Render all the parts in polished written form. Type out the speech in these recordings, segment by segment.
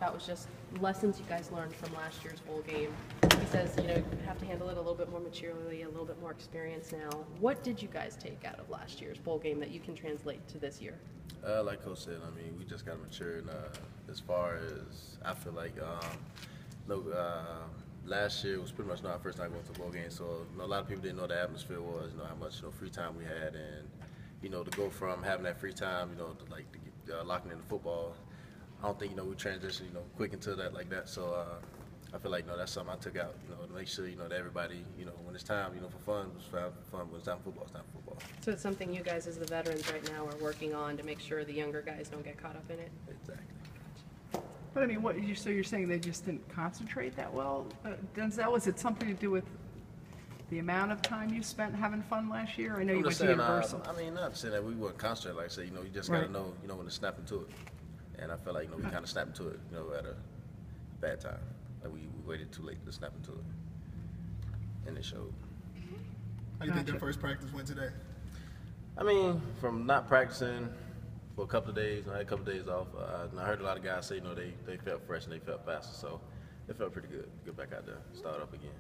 That was just lessons you guys learned from last year's bowl game. He says, you have to handle it a little bit more maturely, a little bit more experience now. What did you guys take out of last year's bowl game that you can translate to this year? Like Coach said, I mean, we just got to mature. And as far as I feel like, last year was pretty much not our first time going to a bowl game, so a lot of people didn't know the atmosphere was, how much free time we had, and to go from having that free time, to locking in the football. I don't think we transitioned quick into that like that. So I feel like that's something I took out. To make sure that everybody when it's time for fun, it's fun. When it's time for football, it's time for football. So it's something you guys as the veterans right now are working on to make sure the younger guys don't get caught up in it. Exactly. But I mean, so you're saying they just didn't concentrate that well? Denzel, is it something to do with the amount of time you spent having fun last year? I know you went to Universal. I mean, not saying that we weren't concentrating. Like I said, you just got to know, when to snap into it. And I felt like, we kind of snapped into it, at a bad time. Like we waited too late to snap into it, and it showed. How do you think their first practice went today? I mean, from not practicing for a couple of days, I had a couple of days off. And I heard a lot of guys say, they felt fresh and they felt faster, so it felt pretty good. Get back out there, start up again.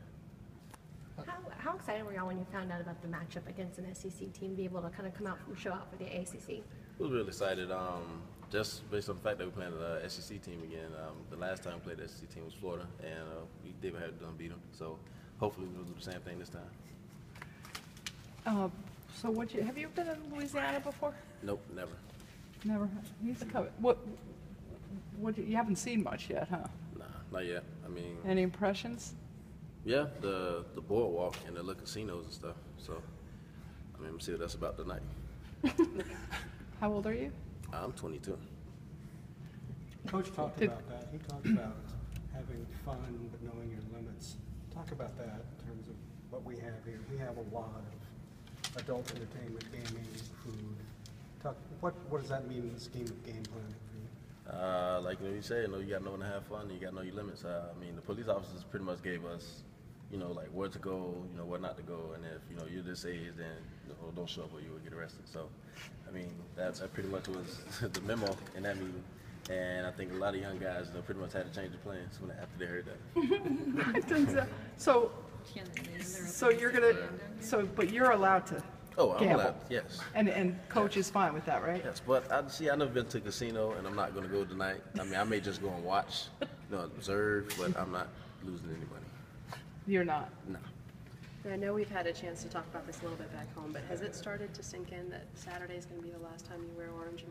How excited were y'all when you found out about the matchup against an SEC team, be able to kind of come out and show out for the ACC? I was really excited, just based on the fact that we played the SEC team again. The last time we played the SEC team was Florida, and we did have to beat them. So hopefully we'll do the same thing this time. So have you been in Louisiana before? Nope, never. Never. He's a coach. You haven't seen much yet, huh? Nah, not yet. I mean, any impressions? Yeah, the boardwalk and the little casinos and stuff. So, I mean, we'll see what that's about tonight. How old are you? I'm 22. Coach talked about that. He talked about having fun but knowing your limits. Talk about that in terms of what we have here. We have a lot of adult entertainment, gaming, food. What does that mean in the scheme of game planning for you? Like you said, you got to know when to have fun, and you got to know your limits. I mean, the police officers pretty much gave us, like where to go, where not to go, and if you're this age, then don't show up or you will get arrested. So, I mean, that pretty much was the memo in that meeting, and I think a lot of young guys pretty much had to change their plans after they heard that. But you're allowed to. Oh, I'm gamble. allowed, yes. And coach is fine with that, right? Yes, but I've never been to a casino, and I'm not going to go tonight. I mean, I may just go and watch, observe, but I'm not losing any money. You're not? No. I know we've had a chance to talk about this a little bit back home, but has it started to sink in that Saturday is going to be the last time you wear orange and green?